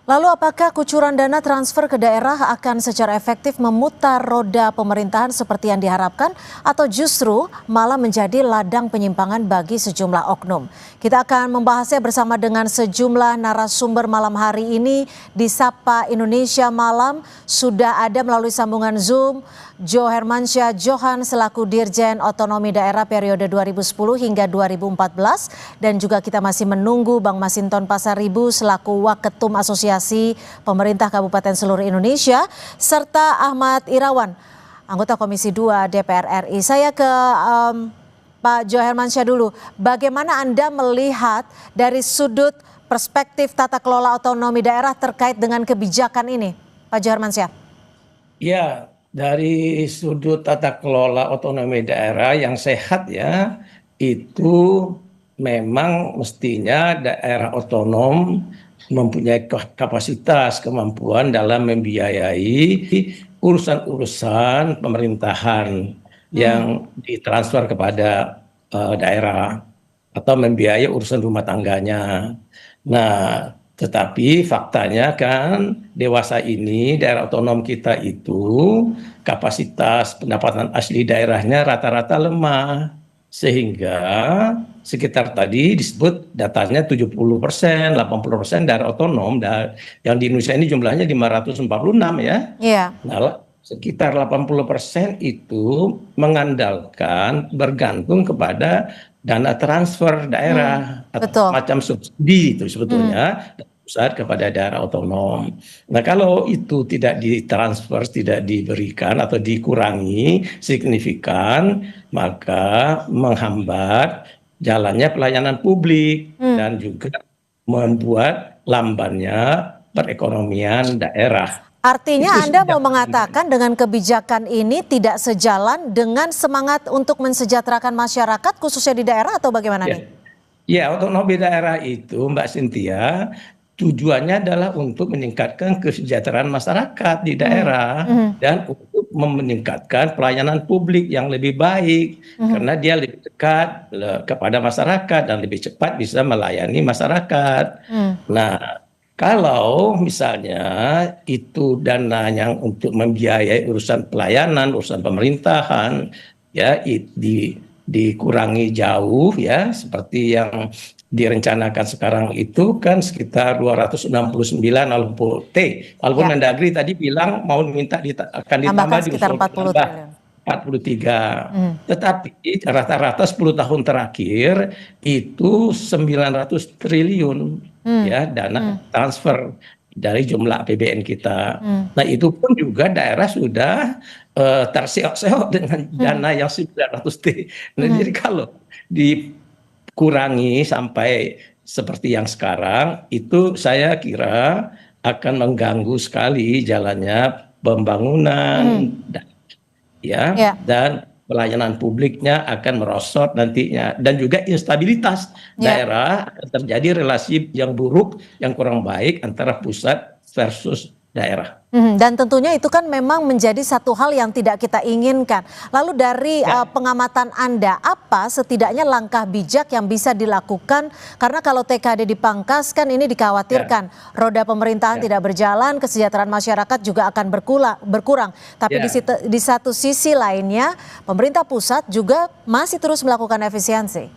Lalu apakah kucuran dana transfer ke daerah akan secara efektif memutar roda pemerintahan seperti yang diharapkan atau justru malah menjadi ladang penyimpangan bagi sejumlah oknum? Kita akan membahasnya bersama dengan sejumlah narasumber malam hari ini di Sapa Indonesia Malam. Sudah ada melalui sambungan Zoom Jo Hermansyah Johan selaku Dirjen Otonomi Daerah periode 2010 hingga 2014 dan juga kita masih menunggu Bang Masinton Pasaribu selaku Waketum Asosiasi Pemerintah Kabupaten seluruh Indonesia serta Ahmad Irawan anggota Komisi 2 DPR RI. Saya ke Pak Jo Hermansyah dulu. Bagaimana Anda melihat dari sudut perspektif tata kelola otonomi daerah terkait dengan kebijakan ini, Pak Jo Hermansyah? Ya, dari sudut tata kelola otonomi daerah yang sehat ya, itu memang mestinya daerah otonom mempunyai kapasitas, kemampuan dalam membiayai urusan-urusan pemerintahan yang ditransfer kepada daerah atau membiayai urusan rumah tangganya. Nah, tetapi faktanya kan dewasa ini daerah otonom kita itu kapasitas pendapatan asli daerahnya rata-rata lemah. Sehingga sekitar tadi disebut datanya 70%, 80% daerah otonom yang di Indonesia ini jumlahnya 546 ya. Iya. Nah, sekitar 80% itu mengandalkan bergantung kepada dana transfer daerah atau Betul. macam subsidi itu sebetulnya dari pusat kepada daerah otonom. Nah, kalau itu tidak ditransfer, tidak diberikan atau dikurangi signifikan, maka menghambat jalannya pelayanan publik dan juga membuat lambannya perekonomian daerah. Artinya Itu Anda mau sudah mengatakan dengan kebijakan ini tidak sejalan dengan semangat untuk mensejahterakan masyarakat khususnya di daerah atau bagaimana ya. nih? Ya, otonomi daerah itu Mbak Cynthia tujuannya adalah untuk meningkatkan kesejahteraan masyarakat di daerah dan untuk meningkatkan pelayanan publik yang lebih baik karena dia lebih dekat kepada masyarakat dan lebih cepat bisa melayani masyarakat. Nah, kalau misalnya itu dana yang untuk membiayai urusan pelayanan, urusan pemerintahan, ya dikurangi jauh ya, seperti yang direncanakan sekarang itu kan sekitar 269 walaupun walaupun Ya, Mendagri tadi bilang mau minta akan ditambah tambahkan sekitar diusul 40 ditambah triliun. 43. Tetapi rata-rata 10 tahun terakhir itu 900 triliun ya dana transfer dari jumlah APBN kita. Nah, itu pun juga daerah sudah terseok-seok dengan dana yang 900 T. Nah, jadi kalau dikurangi sampai seperti yang sekarang, itu saya kira akan mengganggu sekali jalannya pembangunan Ya. dan pelayanan publiknya akan merosot nantinya dan juga instabilitas daerah akan terjadi relasi yang buruk yang kurang baik antara pusat versus daerah. Dan tentunya itu kan memang menjadi satu hal yang tidak kita inginkan. Lalu dari pengamatan Anda, apa setidaknya langkah bijak yang bisa dilakukan? Karena kalau TKD dipangkas kan ini dikhawatirkan roda pemerintahan tidak berjalan, kesejahteraan masyarakat juga akan berkurang. Tapi di satu sisi lainnya, pemerintah pusat juga masih terus melakukan efisiensi.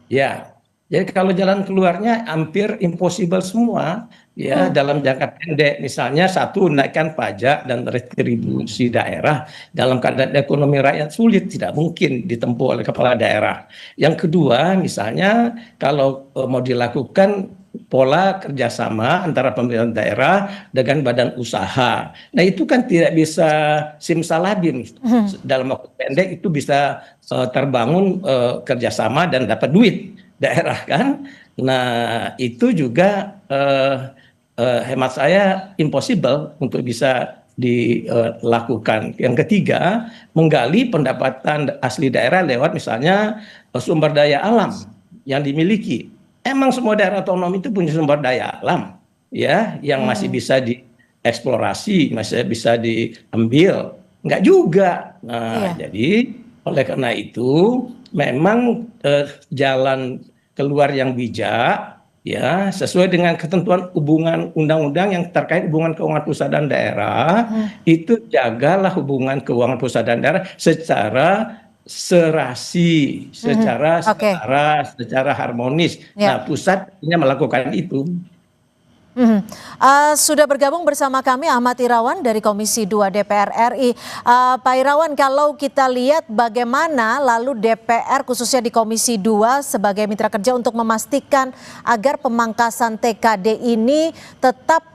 Ya, jadi kalau jalan keluarnya hampir impossible semua ya dalam jangka pendek. Misalnya satu, naikkan pajak dan retribusi daerah dalam keadaan ekonomi rakyat sulit, tidak mungkin ditempuh oleh kepala daerah. Yang kedua, misalnya kalau mau dilakukan pola kerjasama antara pemerintah daerah dengan badan usaha. Nah, itu kan tidak bisa simsalabim. Dalam waktu pendek itu bisa terbangun kerjasama dan dapat duit daerah kan. Nah, itu juga hemat saya impossible untuk bisa dilakukan. Yang ketiga, menggali pendapatan asli daerah lewat misalnya sumber daya alam yang dimiliki. Emang semua daerah otonom itu punya sumber daya alam ya yang masih bisa dieksplorasi, masih bisa diambil. Enggak juga. Nah, jadi oleh karena itu memang jalan keluar yang bijak ya sesuai dengan ketentuan hubungan undang-undang yang terkait hubungan keuangan pusat dan daerah, itu jagalah hubungan keuangan pusat dan daerah secara serasi, secara Oke, setara, secara harmonis. ya. Nah, pusat hanya melakukan itu. Sudah bergabung bersama kami Ahmad Irawan dari Komisi 2 DPR RI. Pak Irawan, kalau kita lihat bagaimana lalu DPR khususnya di Komisi 2 sebagai mitra kerja untuk memastikan agar pemangkasan TKD ini tetap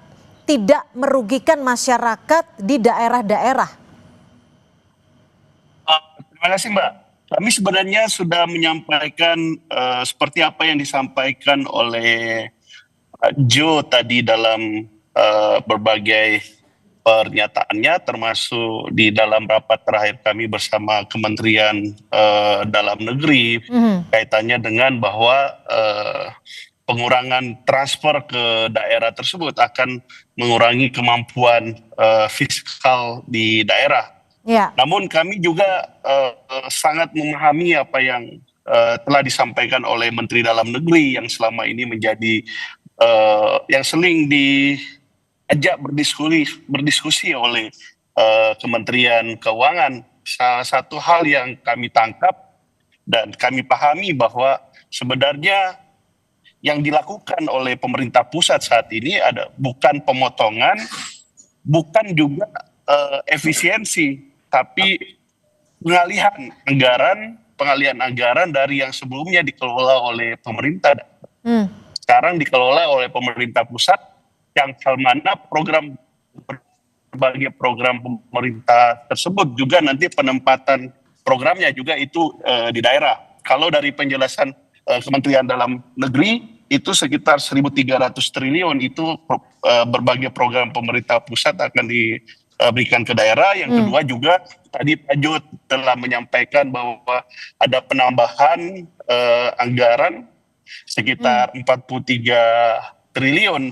tidak merugikan masyarakat di daerah-daerah. Terima kasih Mbak. Kami sebenarnya sudah menyampaikan seperti apa yang disampaikan oleh Jo tadi dalam berbagai pernyataannya, termasuk di dalam rapat terakhir kami bersama Kementerian Dalam Negeri, kaitannya dengan bahwa pengurangan transfer ke daerah tersebut akan mengurangi kemampuan fiskal di daerah. Ya. Namun kami juga sangat memahami apa yang telah disampaikan oleh Menteri Dalam Negeri yang selama ini menjadi yang sering diajak berdiskusi oleh Kementerian Keuangan. Salah satu hal yang kami tangkap dan kami pahami bahwa sebenarnya yang dilakukan oleh pemerintah pusat saat ini bukan pemotongan, bukan juga efisiensi, tapi pengalihan anggaran dari yang sebelumnya dikelola oleh pemerintah. Sekarang dikelola oleh pemerintah pusat, yang mana berbagai program pemerintah tersebut juga nanti penempatan programnya juga itu di daerah. Kalau dari penjelasan Kementerian Dalam Negeri itu sekitar 1.300 triliun itu berbagai program pemerintah pusat akan diberikan ke daerah. Yang kedua juga tadi Pak Jo telah menyampaikan bahwa ada penambahan anggaran sekitar 43 triliun.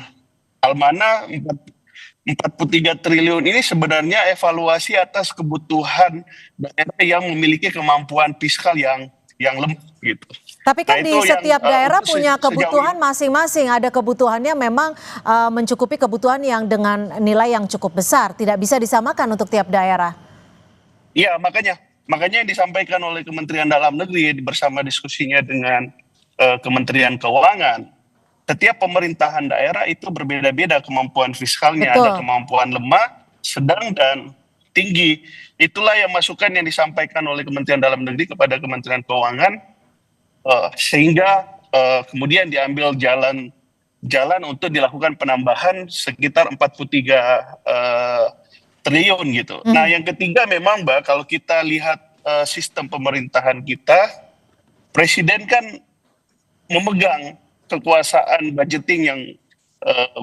Almana 43 triliun ini sebenarnya evaluasi atas kebutuhan daerah yang memiliki kemampuan fiskal yang lemah gitu. Tapi kan di setiap daerah punya kebutuhan ini masing-masing. Ada kebutuhannya memang mencukupi kebutuhan yang dengan nilai yang cukup besar. Tidak bisa disamakan untuk tiap daerah. Iya, makanya yang disampaikan oleh Kementerian Dalam Negeri bersama diskusinya dengan Kementerian Keuangan, setiap pemerintahan daerah itu berbeda-beda kemampuan fiskalnya. Betul. Ada kemampuan lemah, sedang, dan tinggi. Itulah yang masukan yang disampaikan oleh Kementerian Dalam Negeri kepada Kementerian Keuangan, sehingga kemudian diambil jalan untuk dilakukan penambahan sekitar 43 triliun gitu. Nah, yang ketiga memang Mbak, kalau kita lihat sistem pemerintahan kita, Presiden kan memegang kekuasaan budgeting yang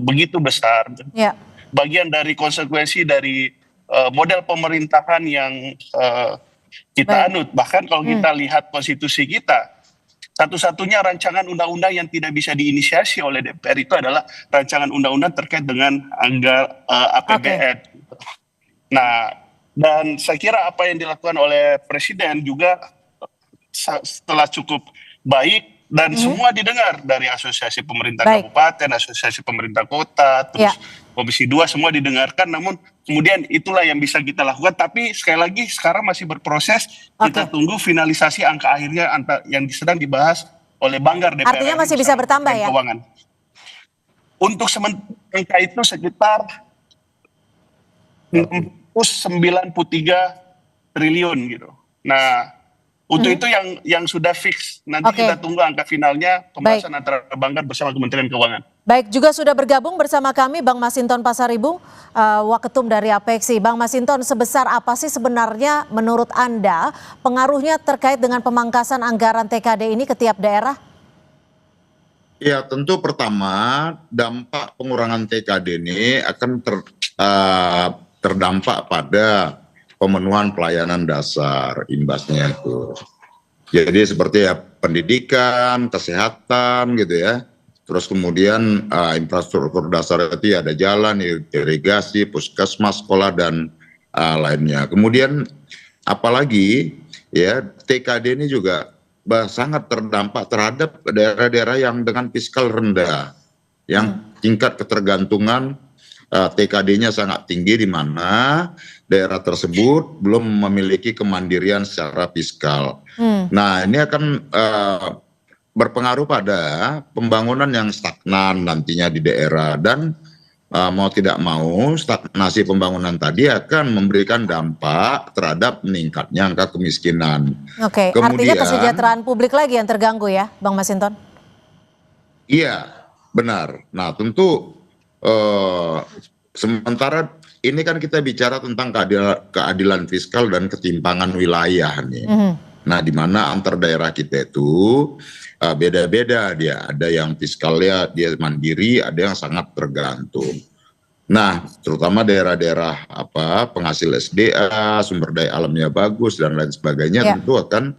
begitu besar. Ya. Bagian dari konsekuensi dari model pemerintahan yang kita anut. Bahkan kalau kita lihat konstitusi kita, satu-satunya rancangan undang-undang yang tidak bisa diinisiasi oleh DPR itu adalah rancangan undang-undang terkait dengan APBN. Nah, dan saya kira apa yang dilakukan oleh Presiden juga setelah cukup baik, dan semua didengar dari Asosiasi Pemerintah Kabupaten, Asosiasi Pemerintah Kota, terus Komisi 2 semua didengarkan. Namun kemudian itulah yang bisa kita lakukan. Tapi sekali lagi sekarang masih berproses. Kita tunggu finalisasi angka akhirnya yang sedang dibahas olai Banggar DPR. Artinya masih bisa bertambah ya? Keuangan. Untuk sementara angka itu sekitar 93 triliun gitu. Nah, untuk itu yang sudah fix. Nanti kita tunggu angka finalnya pembahasan antara Banggar bersama Kementerian Keuangan. Baik, juga sudah bergabung bersama kami Bang Masinton Pasaribu, Waketum dari APEKSI. Bang Masinton, sebesar apa sih sebenarnya menurut Anda pengaruhnya terkait dengan pemangkasan anggaran TKD ini ke tiap daerah? Ya, tentu pertama dampak pengurangan TKD ini akan terdampak pada pemenuhan pelayanan dasar, imbasnya itu. Jadi seperti ya pendidikan, kesehatan gitu ya. Terus kemudian infrastruktur dasar itu ada jalan, irigasi, puskesmas, sekolah dan lainnya. Kemudian apalagi ya TKD ini juga sangat terdampak terhadap daerah-daerah yang dengan fiskal rendah, yang tingkat ketergantungan TKD-nya sangat tinggi, di mana daerah tersebut belum memiliki kemandirian secara fiskal. Nah, ini akan berpengaruh pada pembangunan yang stagnan nantinya di daerah, dan mau tidak mau stagnasi pembangunan tadi akan memberikan dampak terhadap meningkatnya angka kemiskinan. Oke, artinya kesejahteraan publik lagi yang terganggu ya, Bang Masinton? Iya, benar. Nah, tentu sementara ini kan kita bicara tentang keadilan fiskal dan ketimpangan wilayah nih. Nah, di mana antar daerah kita itu beda-beda dia. Ada yang fiskalnya dia mandiri, ada yang sangat tergantung. Nah, terutama daerah-daerah penghasil SDA, sumber daya alamnya bagus dan lain sebagainya, tentu akan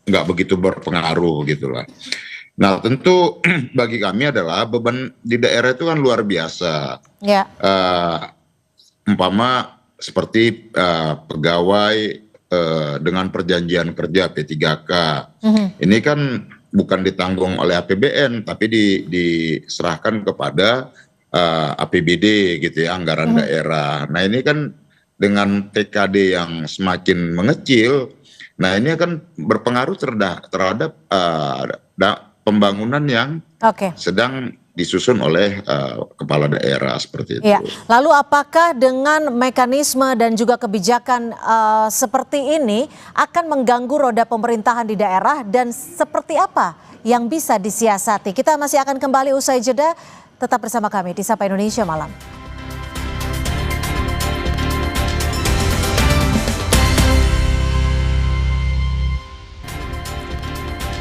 nggak begitu berpengaruh gitulah. Nah, tentu bagi kami adalah beban di daerah itu kan luar biasa. Umpama seperti pegawai dengan perjanjian kerja P3K. Ini kan bukan ditanggung oleh APBN, tapi diserahkan kepada APBD gitu ya, anggaran daerah. Nah, ini kan dengan TKD yang semakin mengecil, nah ini akan berpengaruh terhadap pembangunan yang sedang disusun oleh kepala daerah seperti itu. Lalu apakah dengan mekanisme dan juga kebijakan seperti ini akan mengganggu roda pemerintahan di daerah, dan seperti apa yang bisa disiasati? Kita masih akan kembali usai jeda, tetap bersama kami di Sapa Indonesia Malam.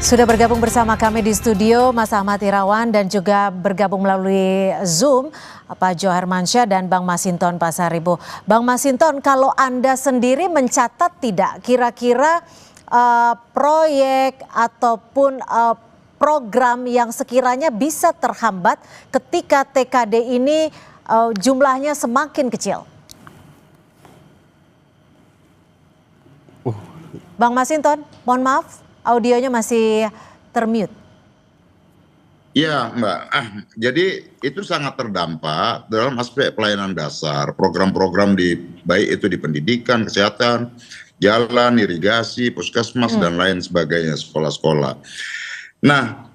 Sudah bergabung bersama kami di studio Mas Ahmad Irawan, dan juga bergabung melalui Zoom Pak Jo Hermansyah dan Bang Masinton Pasaribu. Bang Masinton, kalau Anda sendiri mencatat tidak kira-kira proyek ataupun program yang sekiranya bisa terhambat ketika TKD ini jumlahnya semakin kecil? Bang Masinton, mohon maaf, audionya masih termute. Iya, Mbak. Jadi itu sangat terdampak dalam aspek pelayanan dasar, program-program baik itu di pendidikan, kesehatan, jalan, irigasi, puskesmas dan lain sebagainya, sekolah-sekolah. Nah,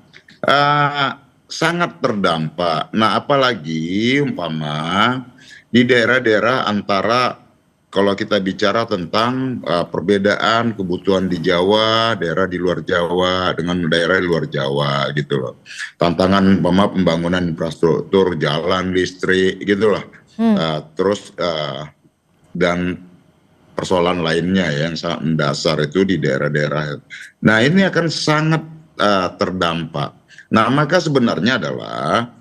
sangat terdampak. Nah, apalagi umpama di daerah-daerah antara, kalau kita bicara tentang perbedaan kebutuhan di Jawa, daerah di luar Jawa dengan daerah di luar Jawa gitu loh. Tantangan pembangunan infrastruktur, jalan, listrik gitu loh. Terus dan persoalan lainnya yang sangat mendasar itu di daerah-daerah. Nah, ini akan sangat terdampak. Nah, maka sebenarnya adalah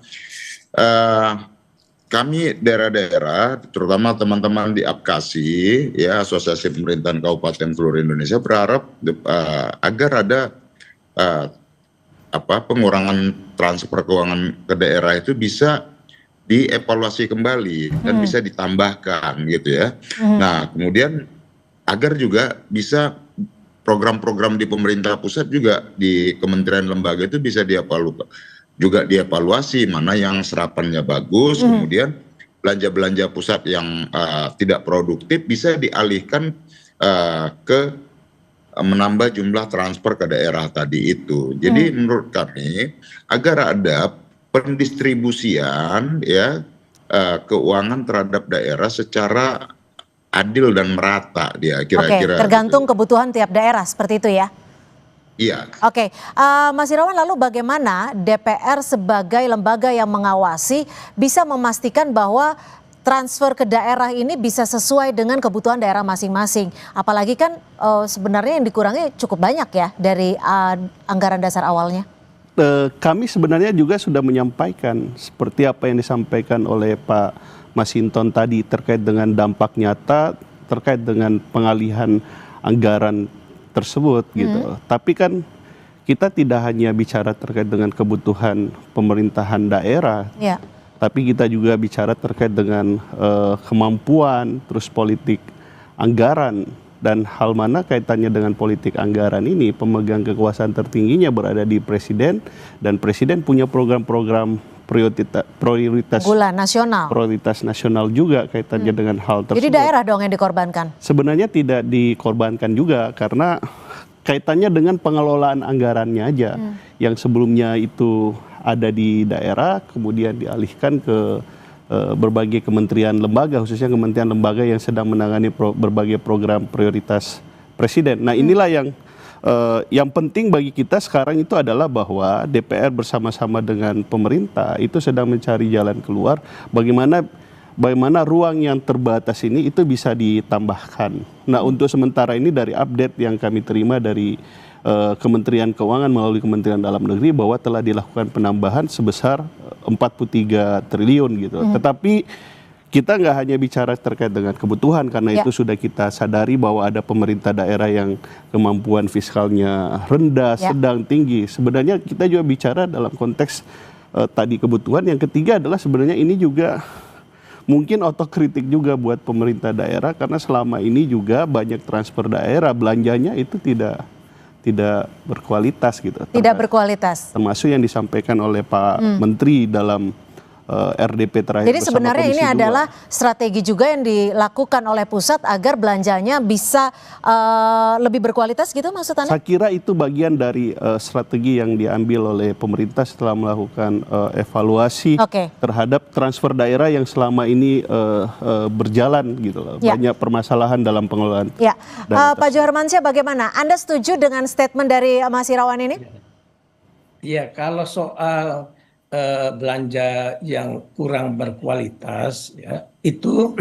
kami daerah-daerah, terutama teman-teman di APKASI, ya, Asosiasi Pemerintahan Kabupaten seluruh Indonesia, berharap agar ada pengurangan transfer keuangan ke daerah itu bisa dievaluasi kembali dan bisa ditambahkan gitu ya. Nah, kemudian agar juga bisa program-program di pemerintah pusat juga di kementerian lembaga itu bisa dievaluasi mana yang serapannya bagus, kemudian belanja-belanja pusat yang tidak produktif bisa dialihkan ke menambah jumlah transfer ke daerah tadi itu. Jadi menurut kami agar ada pendistribusian ya keuangan terhadap daerah secara adil dan merata dia kira-kira. Tergantung kebutuhan tiap daerah seperti itu ya. Iya. Mas Irawan, lalu bagaimana DPR sebagai lembaga yang mengawasi bisa memastikan bahwa transfer ke daerah ini bisa sesuai dengan kebutuhan daerah masing-masing? Apalagi kan sebenarnya yang dikurangi cukup banyak ya dari anggaran dasar awalnya. Kami sebenarnya juga sudah menyampaikan seperti apa yang disampaikan oleh Pak Masinton tadi terkait dengan dampak nyata, terkait dengan pengalihan anggaran tersebut gitu. Tapi kan kita tidak hanya bicara terkait dengan kebutuhan pemerintahan daerah, tapi kita juga bicara terkait dengan kemampuan, terus politik anggaran Dan hal mana kaitannya dengan politik anggaran ini, pemegang kekuasaan tertingginya berada di presiden, dan presiden punya program-program prioritas nasional juga kaitannya dengan hal tersebut. Jadi daerah dong yang dikorbankan? Sebenarnya tidak dikorbankan juga, karena kaitannya dengan pengelolaan anggarannya aja. Yang sebelumnya itu ada di daerah, kemudian dialihkan ke berbagai kementerian lembaga, khususnya kementerian lembaga yang sedang menangani berbagai program prioritas presiden. Nah, inilah yang penting bagi kita sekarang itu adalah bahwa DPR bersama-sama dengan pemerintah itu sedang mencari jalan keluar bagaimana ruang yang terbatas ini itu bisa ditambahkan. Nah, untuk sementara ini dari update yang kami terima dari Kementerian Keuangan melalui Kementerian Dalam Negeri bahwa telah dilakukan penambahan sebesar 43 triliun gitu. Tetapi kita nggak hanya bicara terkait dengan kebutuhan, karena itu sudah kita sadari bahwa ada pemerintah daerah yang kemampuan fiskalnya rendah, sedang, tinggi. Sebenarnya kita juga bicara dalam konteks tadi kebutuhan. Yang ketiga adalah sebenarnya ini juga mungkin otokritik juga buat pemerintah daerah, karena selama ini juga banyak transfer daerah, belanjanya itu tidak berkualitas gitu. Tidak berkualitas. Termasuk yang disampaikan oleh Pak Menteri dalam RDP terakhir. Jadi sebenarnya ini adalah strategi juga yang dilakukan oleh pusat agar belanjanya bisa lebih berkualitas gitu maksud Anda? Saya kira itu bagian dari strategi yang diambil oleh pemerintah setelah melakukan evaluasi terhadap transfer daerah yang selama ini berjalan gitu loh. Banyak permasalahan dalam pengelolaan. Pak Johar Mansyah, bagaimana? Anda setuju dengan statement dari Mas Irawan ini? Iya, kalau soal belanja yang kurang berkualitas, ya itu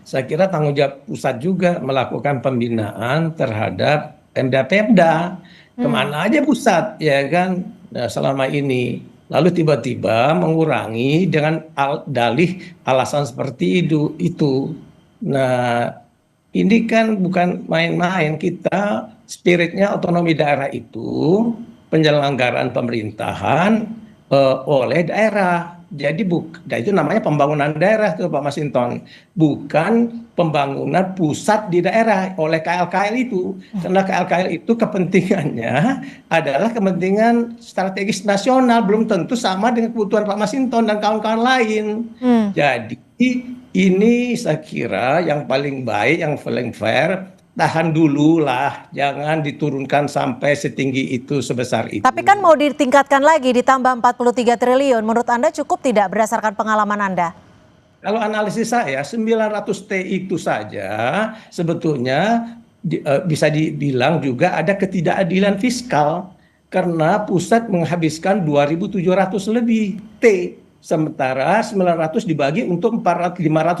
saya kira tanggung jawab pusat juga melakukan pembinaan terhadap Pemda-Pemda. Kemana aja pusat, ya kan, nah, selama ini. Lalu tiba-tiba mengurangi dengan dalih alasan seperti itu. Nah, ini kan bukan main-main. Kita spiritnya otonomi daerah itu penyelenggaraan pemerintahan oleh daerah. Jadi itu namanya pembangunan daerah tuh Pak Masinton, bukan pembangunan pusat di daerah oleh KL-KL itu. Karena KL-KL itu kepentingannya adalah kepentingan strategis nasional, belum tentu sama dengan kebutuhan Pak Masinton dan kawan-kawan lain. Jadi ini saya kira yang paling baik, yang paling fair, tahan dulu lah, jangan diturunkan sampai setinggi itu, sebesar itu. Tapi kan mau ditingkatkan lagi, ditambah 43 triliun. Menurut Anda cukup tidak berdasarkan pengalaman Anda? Kalau analisis saya, 900T itu saja sebetulnya bisa dibilang juga ada ketidakadilan fiskal. Karena pusat menghabiskan 2.700 lebih T. Sementara 900 dibagi untuk 546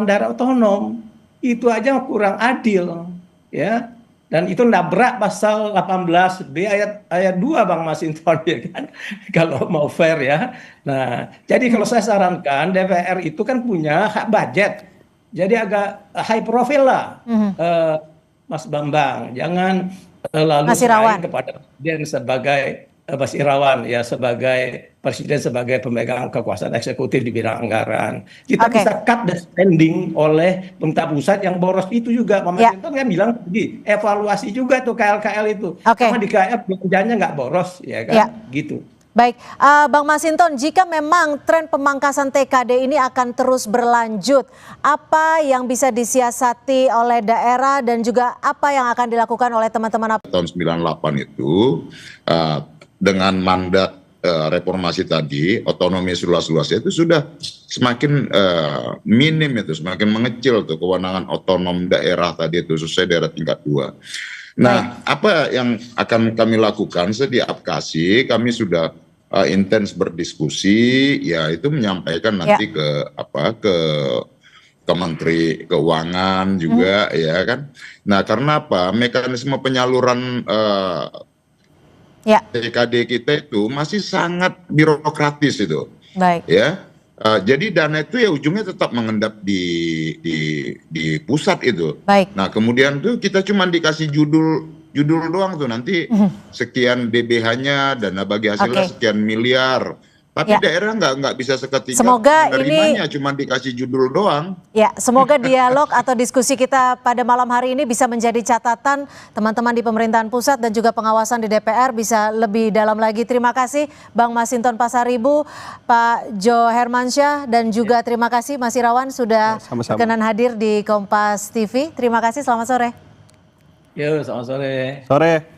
daerah otonom. Itu aja kurang adil, ya, dan itu nabrak pasal 18B ayat 2 Bang Masinton, ya kan, kalau mau fair ya. Nah, jadi kalau saya sarankan DPR itu kan punya hak budget, jadi agak high profile lah, Mas Bambang, jangan lalu bersaing kepada presiden sebagai Mas Irawan ya, sebagai presiden, sebagai pemegang kekuasaan eksekutif di bidang anggaran. Kita bisa cut the spending oleh pemerintah pusat yang boros itu juga. Pak Masinton kan bilang tadi, evaluasi juga tuh KL-KL itu. Karena di KL belanjanya nggak boros, ya kan, gitu. Baik, Bang Masinton, jika memang tren pemangkasan TKD ini akan terus berlanjut, apa yang bisa disiasati oleh daerah dan juga apa yang akan dilakukan oleh teman-teman? Tahun 98 itu dengan mandat reformasi tadi, otonomi seluas-luasnya itu sudah semakin minim, itu semakin mengecil tuh kewenangan otonom daerah tadi itu, khususnya daerah tingkat 2. Nah, apa yang akan kami lakukan setiap kasih, kami sudah intens berdiskusi, ya itu menyampaikan nanti ke Menteri Keuangan juga, ya kan. Nah, karena apa? Mekanisme penyaluran TKD kita itu masih sangat birokratis itu. Baik. Ya. Jadi dana itu ya ujungnya tetap mengendap di pusat itu. Baik. Nah, kemudian tuh kita cuma dikasih judul doang tuh, nanti sekian DBH-nya, dana bagi hasilnya sekian miliar. Tapi Ya. daerah nggak bisa seketika Semoga menerimanya, cuma dikasih judul doang. Ya, semoga dialog atau diskusi kita pada malam hari ini bisa menjadi catatan teman-teman di pemerintahan pusat dan juga pengawasan di DPR bisa lebih dalam lagi. Terima kasih Bang Masinton Pasaribu, Pak Jo Hermansyah, dan juga terima kasih Mas Irawan sudah Sama-sama. berkenan hadir di Kompas TV. Terima kasih, selamat sore. Yo, selamat sore. Sore.